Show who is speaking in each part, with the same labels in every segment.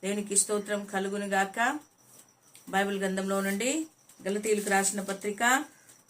Speaker 1: దేవునికి స్తోత్రం కలుగును గాక. బైబిల్ గ్రంథంలో నుండి గలతీయులకు రాసిన పత్రిక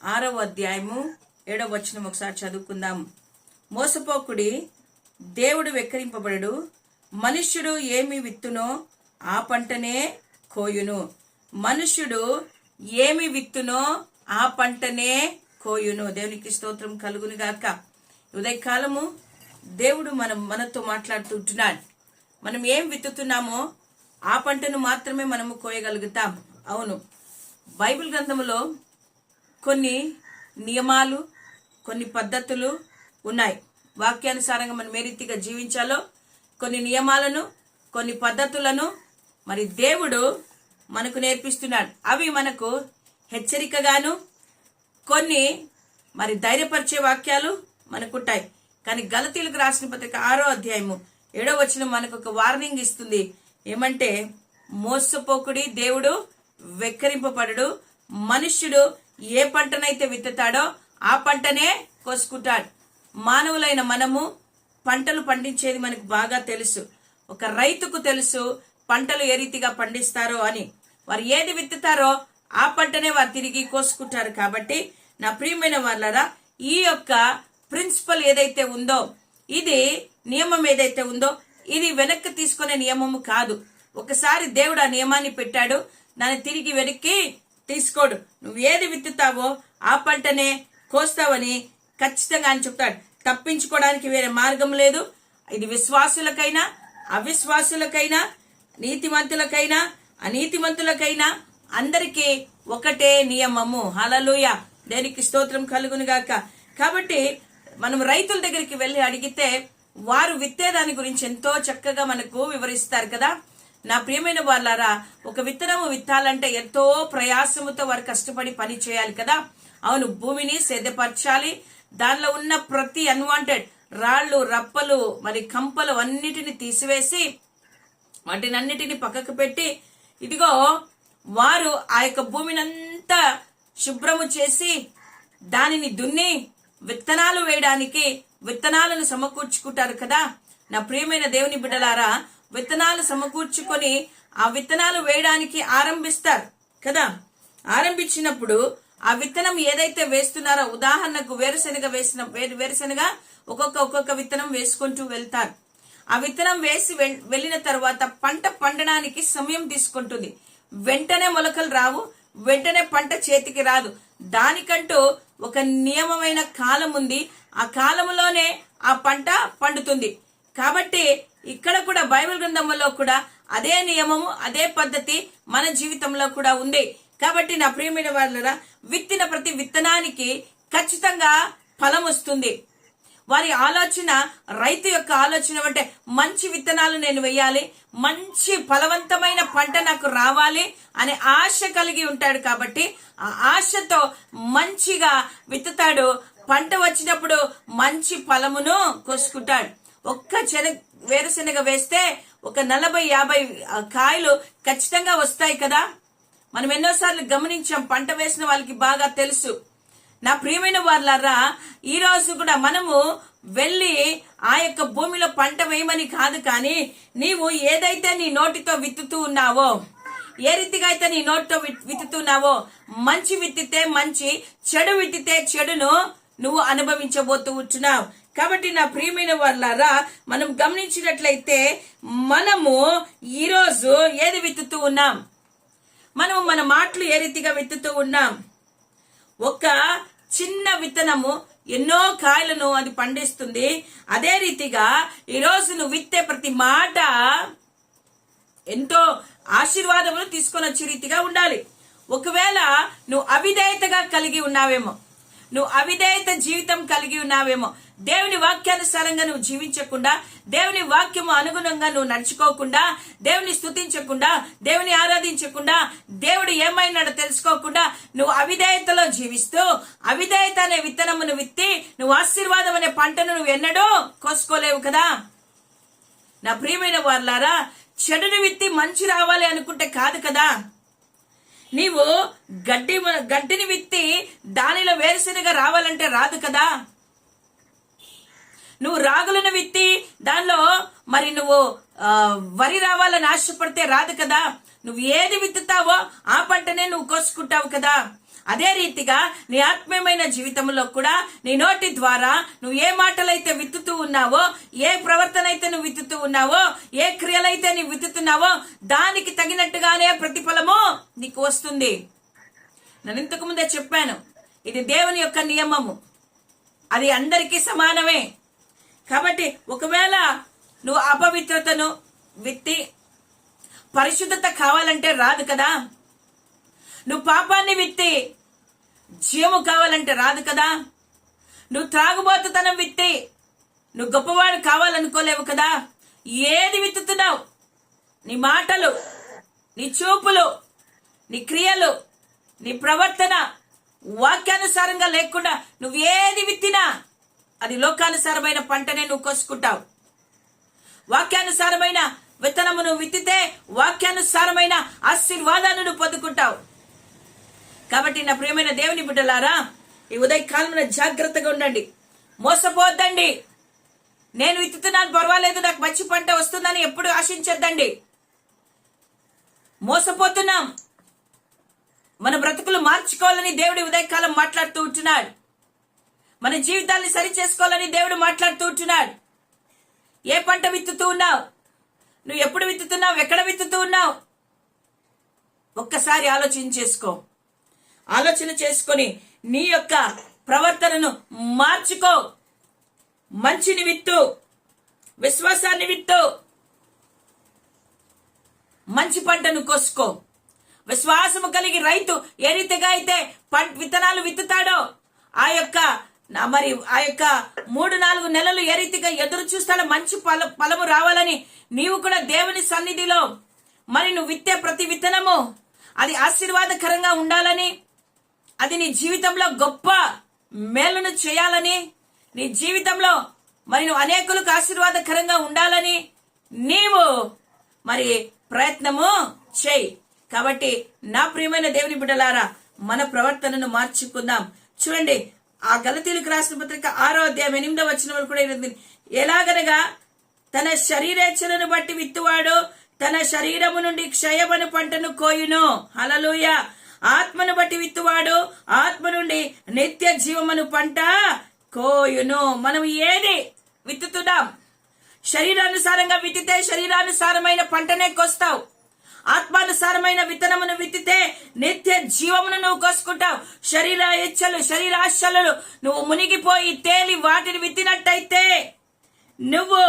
Speaker 1: 6వ అధ్యాయము 7వ వచనం ఒకసారి చదువుకుందాం. మోసపోకుడి, దేవుడు వెక్కిరింపబడడు. మనుష్యుడు ఏమి విత్తునో ఆ పంటనే కోయును. మనుష్యుడు ఏమి విత్తునో ఆ పంటనే కోయును. దేవునికి స్తోత్రం కలుగును గాక. ఉదయకాలము దేవుడు మనతో మాట్లాడుతుంటున్నాడు. మనం ఏం విత్తుతున్నామో ఆ పంటను మాత్రమే మనము కోయగలుగుతాం. అవును, బైబిల్ గ్రంథములో కొన్ని నియమాలు, కొన్ని పద్ధతులు ఉన్నాయి. వాక్యానుసారంగా మనం ఏ రీతిగా జీవించాలో కొన్ని నియమాలను, కొన్ని పద్ధతులను మరి దేవుడు మనకు నేర్పిస్తున్నాడు. అవి మనకు హెచ్చరికగాను, కొన్ని మరి ధైర్యపరిచే వాక్యాలు మనకుంటాయి. కానీ గలతీయులకు రాసిన పత్రిక 6వ అధ్యాయము 7వ వచనం మనకు ఒక వార్నింగ్ ఇస్తుంది. ఏమంటే, మోసపోకుడి, దేవుడు వెక్కిరింపబడడు. మనుష్యుడు ఏ పంటనైతే విత్తుతాడో ఆ పంటనే కోసుకుంటాడు. మానవులైన మనము పంటలు పండించేది మనకు బాగా తెలుసు. ఒక రైతుకు తెలుసు పంటలు ఏ రీతిగా పండిస్తారో అని. వారు ఏది విత్తుతారో ఆ పంటనే వారు తిరిగి కోసుకుంటారు. కాబట్టి నా ప్రియమైన వాళ్ళరా, ఈ యొక్క ప్రిన్సిపల్ ఏదైతే ఉందో, ఇది నియమం ఏదైతే ఉందో, ఇది వెనక్కి తీసుకునే నియమము కాదు. ఒకసారి దేవుడు ఆ నియమాన్ని పెట్టాడు, దాన్ని తిరిగి వెనక్కి తీసుకోడు. నువ్వు ఏది విత్తుతావో ఆ పంటనే కోస్తావని ఖచ్చితంగా అని చెప్తాడు. తప్పించుకోవడానికి వేరే మార్గం లేదు. ఇది విశ్వాసులకైనా, అవిశ్వాసులకైనా, నీతిమంతులకైనా, అనీతిమంతులకైనా అందరికీ ఒకటే నియమము. హల్లెలూయా, దేనికి స్తోత్రం కలుగును గాక. కాబట్టి మనం రైతుల దగ్గరికి వెళ్ళి అడిగితే వారు విత్తేదాని గురించి ఎంతో చక్కగా మనకు వివరిస్తారు కదా. నా ప్రియమైన వాళ్ళారా, ఒక విత్తనము విత్తాలంటే ఎంతో ప్రయాసముతో వారు కష్టపడి పని చేయాలి కదా. అవును, భూమిని సేదపరచాలి. దానిలో ఉన్న ప్రతి అన్వాంటెడ్ రాళ్ళు, రప్పలు, మరి కంపలు అన్నిటిని తీసివేసి వాటిని అన్నిటిని పక్కకు పెట్టి, ఇదిగో వారు ఆ యొక్క భూమిని అంతా శుభ్రము చేసి దానిని దున్ని విత్తనాలు వేయడానికి విత్తనాలను సమకూర్చుకుంటారు కదా. నా ప్రియమైన దేవుని బిడ్డలారా, విత్తనాలు సమకూర్చుకొని ఆ విత్తనాలు వేయడానికి ఆరంభిస్తారు కదా. ఆరంభించినప్పుడు ఆ విత్తనం ఏదైతే వేస్తున్నారో, ఉదాహరణకు వేరుశనగ ఒక్కొక్క విత్తనం వేసుకుంటూ వెళ్తారు. ఆ విత్తనం వేసి వెళ్ళిన తర్వాత పంట పండడానికి సమయం తీసుకుంటుంది. వెంటనే మొలకలు రావు, వెంటనే పంట చేతికి రాదు. దానికంటూ ఒక నియమమైన కాలం ఉంది. ఆ కాలంలోనే ఆ పంట పండుతుంది. కాబట్టి ఇక్కడ కూడా బైబిల్ గ్రంథంలో కూడా అదే నియమము, అదే పద్ధతి మన జీవితంలో కూడా ఉంది. కాబట్టి నా ప్రియమైన వాళ్ళరా, విత్తిన ప్రతి విత్తనానికి ఖచ్చితంగా ఫలం వస్తుంది. వారి ఆలోచన, రైతు యొక్క ఆలోచన అంటే మంచి విత్తనాలు నేను వేయాలి, మంచి ఫలవంతమైన పంట నాకు రావాలి అనే ఆశ కలిగి ఉంటాడు. కాబట్టి ఆ ఆశతో మంచిగా విత్తుతాడు. పంట వచ్చినప్పుడు మంచి ఫలమును కోసుకుంటాడు. ఒక్క వేరుశనగ వేస్తే ఒక 40-50 కాయలు ఖచ్చితంగా వస్తాయి కదా. మనం ఎన్నోసార్లు గమనించాం, పంట వేసిన వాళ్ళకి బాగా తెలుసు. నా ప్రియమైన వాళ్ళారా, ఈ రోజు కూడా మనము వెళ్ళి ఆ యొక్క భూమిలో పంట వేయమని కాదు, కానీ నీవు ఏదైతే నీ నోటితో విత్తుతూ ఉన్నావో, ఏ రీతిగా అయితే నీ నోటితో విత్తుతున్నావో, మంచి విత్తితే మంచి, చెడు విత్తితే చెడును నువ్వు అనుభవించబోతూ ఉంటున్నావు. కాబట్టి నా ప్రియమైన వాళ్ళారా, మనం గమనించినట్లయితే మనము ఈరోజు ఏది విత్తుతూ ఉన్నాం, మనము మన మాటలు ఏ రీతిగా విత్తుతూ ఉన్నాం. ఒక చిన్న విత్తనము ఎన్నో కాయలను అది పండిస్తుంది. అదే రీతిగా ఈరోజు నువ్వు విత్తే ప్రతి మాట ఎంతో ఆశీర్వాదములు తీసుకొని వచ్చే రీతిగా ఉండాలి. ఒకవేళ నువ్వు అవిధేయతగా కలిగి ఉన్నావేమో, నువ్వు అవిధేయత జీవితం కలిగి ఉన్నావేమో, దేవుని వాక్యానుసారంగా నువ్వు జీవించకుండా, దేవుని వాక్యము అనుగుణంగా నువ్వు నడుచుకోకుండా, దేవుని స్తుతించకుండా, దేవుని ఆరాధించకుండా, దేవుడు ఏమైనాడో తెలుసుకోకుండా నువ్వు అవిధేయతలో జీవిస్తూ, అవిధేయత అనే విత్తనమును విత్తి నువ్వు ఆశీర్వాదం అనే పంటను నువ్వు ఎన్నడూ కోసుకోలేవు కదా. నా ప్రియమైన వాళ్ళారా, చెడుని విత్తి మంచి రావాలి అనుకుంటే కాదు కదా. నీవు గడ్డిని విత్తి దానిలో వేరుశనగ రావాలంటే రాదు కదా. నువ్వు రాగులను విత్తి దానిలో మరి నువ్వు వరి రావాలని ఆశపడితే రాదు కదా. నువ్వు ఏది విత్తుతావో ఆ పంటనే నువ్వు కోసుకుంటావు కదా. అదే రీతిగా నీ ఆత్మీయమైన జీవితంలో కూడా నీ నోటి ద్వారా నువ్వు ఏ మాటలైతే విత్తుతూ ఉన్నావో, ఏ ప్రవర్తన అయితే నువ్వు విత్తుతూ ఉన్నావో, ఏ క్రియలైతే నువ్వు విత్తుతున్నావో దానికి తగినట్టుగానే ప్రతిఫలము నీకు వస్తుంది. నేను ఇంతకు ముందే చెప్పాను, ఇది దేవుని యొక్క నియమము, అది అందరికీ సమానమే. కాబట్టి ఒకవేళ నువ్వు అపవిత్రతను విత్తి పరిశుద్ధత కావాలంటే రాదు కదా. నువ్వు పాపాన్ని విత్తి జీవము కావాలంటే రాదు కదా. నువ్వు త్రాగుబోతుతనం విత్తి నువ్వు గొప్పవాడు కావాలనుకోలేవు కదా. ఏది విత్తుతున్నావు? నీ మాటలు, నీ చూపులు, నీ క్రియలు, నీ ప్రవర్తన వాక్యానుసారంగా లేకుండా నువ్వు ఏది విత్తినా అది లోకానుసారమైన పంటనే నువ్వు కోసుకుంటావు. వాక్యానుసారమైన విత్తనము నువ్వు విత్తితే వాక్యానుసారమైన ఆశీర్వాదాన్ని నువ్వు పొందుకుంటావు. కాబట్టి నా ప్రియమైన దేవుని బిడ్డలారా, ఈ ఉదయకాలంలో జాగ్రత్తగా ఉండండి, మోసపోద్దండి. నేను విత్తుతున్నాను పర్వాలేదు, నాకు మంచి పంట వస్తుందని ఎప్పుడు ఆశించొద్దండి. మోసపోతున్నాం. మన బ్రతుకులు మార్చుకోవాలని దేవుడు ఉదయకాలం మాట్లాడుతూ ఉంటున్నాడు. మన జీవితాన్ని సరి చేసుకోవాలని దేవుడు మాట్లాడుతూ ఉంటున్నాడు. ఏ పంట విత్తుతూ ఉన్నావు? నువ్వు ఎప్పుడు విత్తుతున్నావు? ఎక్కడ విత్తుతూ ఉన్నావు? ఒక్కసారి ఆలోచన చేసుకొని నీ యొక్క ప్రవర్తనను మార్చుకో. మంచిని విత్తు, విశ్వాసాన్ని విత్తు, మంచి పంటను కోసుకో. విశ్వాసము కలిగి రైతు ఏ రీతిగా అయితే విత్తనాలు విత్తుతాడో ఆ యొక్క 3-4 నెలలు ఏ రీతిగా ఎదురు చూస్తాడో మంచి ఫలము రావాలని, నీవు కూడా దేవుని సన్నిధిలో మరి నువ్వు విత్తే ప్రతి విత్తనము అది ఆశీర్వాదకరంగా ఉండాలని, అది నీ జీవితంలో గొప్ప మేలును చేయాలని, నీ జీవితంలో మరి నువ్వు అనేకులకు ఆశీర్వాదకరంగా ఉండాలని నీవు మరి ప్రయత్నము చేయి. కాబట్టి నా ప్రియమైన దేవుని బిడ్డలారా, మన ప్రవర్తనను మార్చుకుందాం. చూడండి, ఆ గలతీయులకు రాసిన పత్రిక 6వ అధ్యాయం 8వ వచనం కూడా ఎలాగనగా తన శరీరేచ్ఛలను బట్టి విత్తువాడు తన శరీరము నుండి క్షయమను పంటను కోయును. హల్లెలూయా. ఆత్మను బట్టి విత్తువాడు ఆత్మ నుండి నిత్య జీవమను పంట కోయును. మనం ఏది విత్తుతున్నాం? శరీరానుసారంగా విత్తితే శరీరానుసారమైన పంటనే కోస్తావు. ఆత్మానుసారమైన విత్తనమును విత్తితే నిత్య జీవమును నువ్వు కోసుకుంటావు. శరీర ఇచ్చలు, శరీరాశలు నువ్వు మునిగిపోయి తేలి వాటిని విత్తినట్టయితే నువ్వు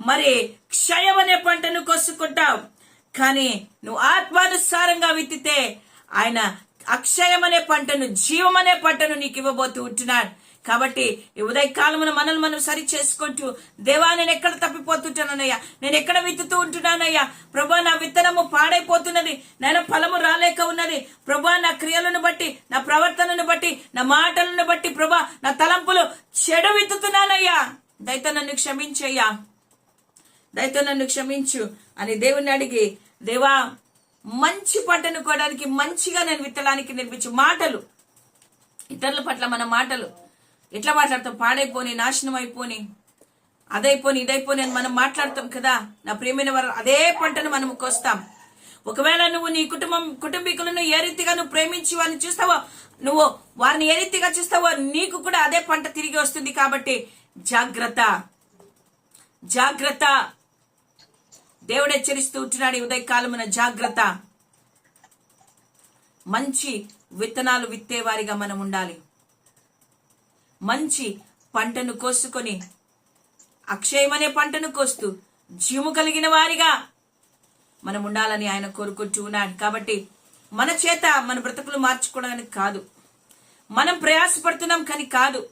Speaker 1: మరి క్షయమనే పంటను కోసుకుంటావు. కానీ నువ్వు ఆత్మానుసారంగా విత్తితే ఆయన అక్షయమనే పంటను, జీవమనే పంటను నీకు ఇవ్వబోతూ ఉంటున్నాడు. కాబట్టి ఈ ఉదయకాలమున మనల్ని మనం సరి చేసుకుంటూ, దేవా నేను ఎక్కడ తప్పిపోతుంటానయ్యా, నేను ఎక్కడ విత్తుతూ ఉంటున్నానయ్యా, ప్రభా నా విత్తనము పాడైపోతున్నది, నేను ఫలము రాలేక ఉన్నది, ప్రభా నా క్రియలను బట్టి, నా ప్రవర్తనను బట్టి, నా మాటలను బట్టి, ప్రభా నా తలంపులు చెడు విత్తుతున్నానయ్యా, దయతో నన్ను క్షమించయ్యా, దయతో నన్ను క్షమించు అని దేవుని అడిగి, దేవా మంచి పంటను కోయడానికి, మంచిగా నేను విత్తడానికి నేర్పించు. మాటలు, ఇతరుల పట్ల మన మాటలు ఎట్లా మాట్లాడతాం? పాడైపోని, నాశనం అయిపోని, అదైపోని, ఇదైపోని అని మనం మాట్లాడతాం కదా. నా ప్రియమైన వారు, అదే పంటను మనం కోస్తాం. ఒకవేళ నువ్వు నీ కుటుంబీకులను ఏ రీతిగా నువ్వు ప్రేమించి వారిని చూస్తావో, నువ్వు వారిని ఏ రీతిగా చూస్తావో నీకు కూడా అదే పంట తిరిగి వస్తుంది. కాబట్టి జాగ్రత్త, జాగ్రత్త. దేవుడు హెచ్చరిస్తూ ఉంటున్నాడు ఈ ఉదయకాలమున, జాగ్రత్త. మంచి విత్తనాలు విత్తేవారిగా మనం ఉండాలి. మంచి పంటను కోసుకొని అక్షయమనే పంటను కోస్తూ జీవము కలిగిన వారిగా మనం ఉండాలని ఆయన కోరుకుంటూ ఉన్నాడు. కాబట్టి మన చేత మన బ్రతుకులు మార్చుకోవడానికి కాదు, మనం ప్రయాసపడుతున్నాం కానీ కాదు,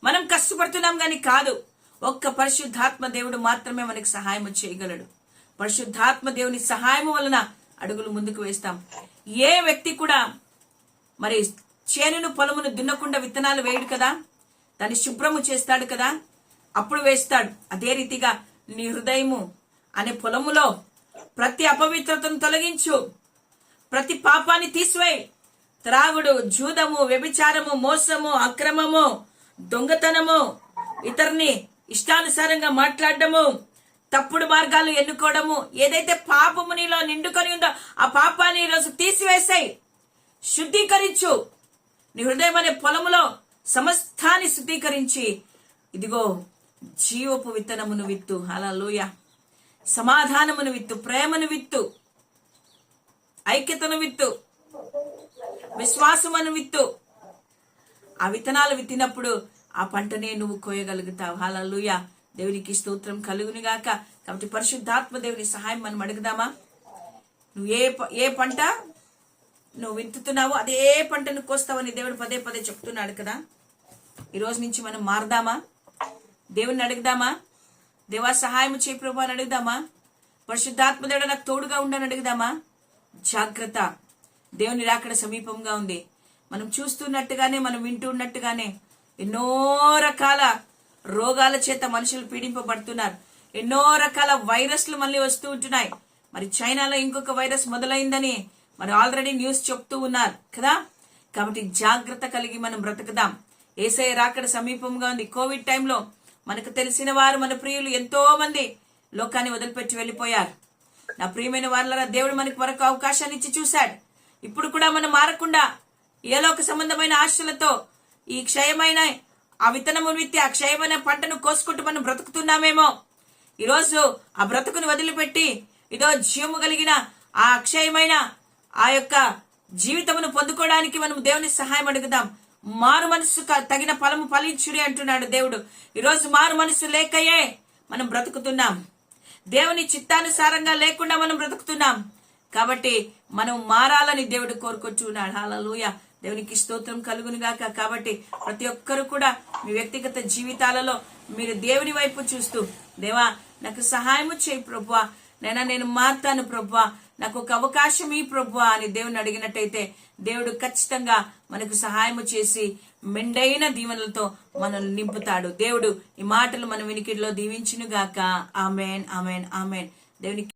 Speaker 1: మనం కష్టపడుతున్నాం కానీ కాదు, ఒక్క పరిశుద్ధాత్మ దేవుడు మాత్రమే మనకి సహాయం చేయగలడు. పరిశుద్ధాత్మ దేవుని సహాయం వలన అడుగులు ముందుకు వేస్తాం. ఏ వ్యక్తి కూడా మరి చేనును పొలమును దున్నకుండా విత్తనాలు వేయడు కదా, దాన్ని శుభ్రము చేస్తాడు కదా, అప్పుడు వేస్తాడు. అదే రీతిగా నీ హృదయము అనే పొలములో ప్రతి అపవిత్రతను తొలగించు, ప్రతి పాపాన్ని తీసివేయి. త్రాగుడు, జూదము, వ్యభిచారము, మోసము, అక్రమము, దొంగతనము, ఇతరుని ఇష్టానుసారంగా మాట్లాడడము, తప్పుడు మార్గాలు ఎన్నుకోవడము, ఏదైతే పాపము నీలో నిండుకొని ఉందో ఆ పాపాన్ని ఈరోజు తీసివేసాయి. శుద్ధీకరించు. నీ హృదయం అనే పొలములో సమస్తాన్ని శుద్ధీకరించి ఇదిగో జీవపు విత్తనమును విత్తు. హల్లెలూయా. సమాధానమును విత్తు, ప్రేమను విత్తు, ఐక్యతను విత్తు, విశ్వాసమును విత్తు. ఆ విత్తనాలు విత్తినప్పుడు ఆ పంటనే నువ్వు కోయగలుగుతావు. హల్లెలూయా. దేవునికి స్తోత్రం కలుగును గాక. కాబట్టి పరిశుద్ధాత్మ దేవుని సహాయం మనం అడుగుదామా? నువ్వు ఏ పంట నువ్వు విత్తుతున్నావో అదే పంటను కోస్తావని దేవుడు పదే పదే చెప్తున్నాడు కదా. ఈ రోజు నుంచి మనం మారదామా? దేవుని అడుగుదామా? దేవా సహాయం చేయి ప్రభు అని అడుగుదామా? పరిశుద్ధాత్మ దేవుడు నాకు తోడుగా ఉండని అడుగుదామా? జాగ్రత్త, దేవుని రాకడ సమీపంగా ఉంది. మనం చూస్తున్నట్టుగానే, మనం వింటున్నట్టుగానే ఎన్నో రకాల రోగాల చేత మనుషులు పీడింపబడుతున్నారు. ఎన్నో రకాల వైరస్లు మళ్ళీ వస్తూ ఉంటున్నాయి. మరి చైనాలో ఇంకొక వైరస్ మొదలైందని మరి ఆల్రెడీ న్యూస్ చెప్తూ ఉన్నారు కదా. కాబట్టి జాగ్రత్త కలిగి మనం బ్రతుకుదాం. యేసయ్య రాకడ సమీపంగా ఉంది. కోవిడ్ టైంలో మనకు తెలిసిన వారు, మన ప్రియులు ఎంతో మంది లోకాన్ని వదిలిపెట్టి వెళ్ళిపోయారు. నా ప్రియమైన వారులారా, దేవుడు మనకు మరొక అవకాశాన్ని ఇచ్చి చూశాడు. ఇప్పుడు కూడా మనం మారకుండా ఏ లోక సంబంధమైన ఆశలతో ఈ క్షయమైన ఆ విత్తనము విత్తి ఆ క్షయమైన పంటను కోసుకుంటూ మనం బ్రతుకుతున్నామేమో. ఈరోజు ఆ బ్రతుకును వదిలిపెట్టి ఇదో జీవము కలిగిన ఆ అక్షయమైన ఆ యొక్క జీవితమును పొందుకోవడానికి మనం దేవుని సహాయం అడుగుదాం. మారు మనసు తగిన ఫలము ఫలించుడి అంటున్నాడు దేవుడు. ఈరోజు మారు మనసు లేకయే మనం బ్రతుకుతున్నాం. దేవుని చిత్తానుసారంగా లేకుండా మనం బ్రతుకుతున్నాం. కాబట్టి మనం మారాలని దేవుడు కోరుకుంటున్నాడు. హల్లెలూయా. దేవునికి స్తోత్రం కలుగును గాక. కాబట్టి ప్రతి ఒక్కరు కూడా మీ వ్యక్తిగత జీవితాలలో మీరు దేవుని వైపు చూస్తూ, దేవా నాకు సహాయము చేయి ప్రభువా, నేను మారుతాను ప్రభువా, నాకు ఒక అవకాశం ఈ ప్రభువా అని దేవుని అడిగినట్టయితే దేవుడు ఖచ్చితంగా మనకు సహాయము చేసి మెండైన దీవెనలతో మనల్ని నింపుతాడు. దేవుడు ఈ మాటలు మన వినికిడిలో దీవించును గాక. ఆమేన్, ఆమేన్, ఆమేన్. దేవునికి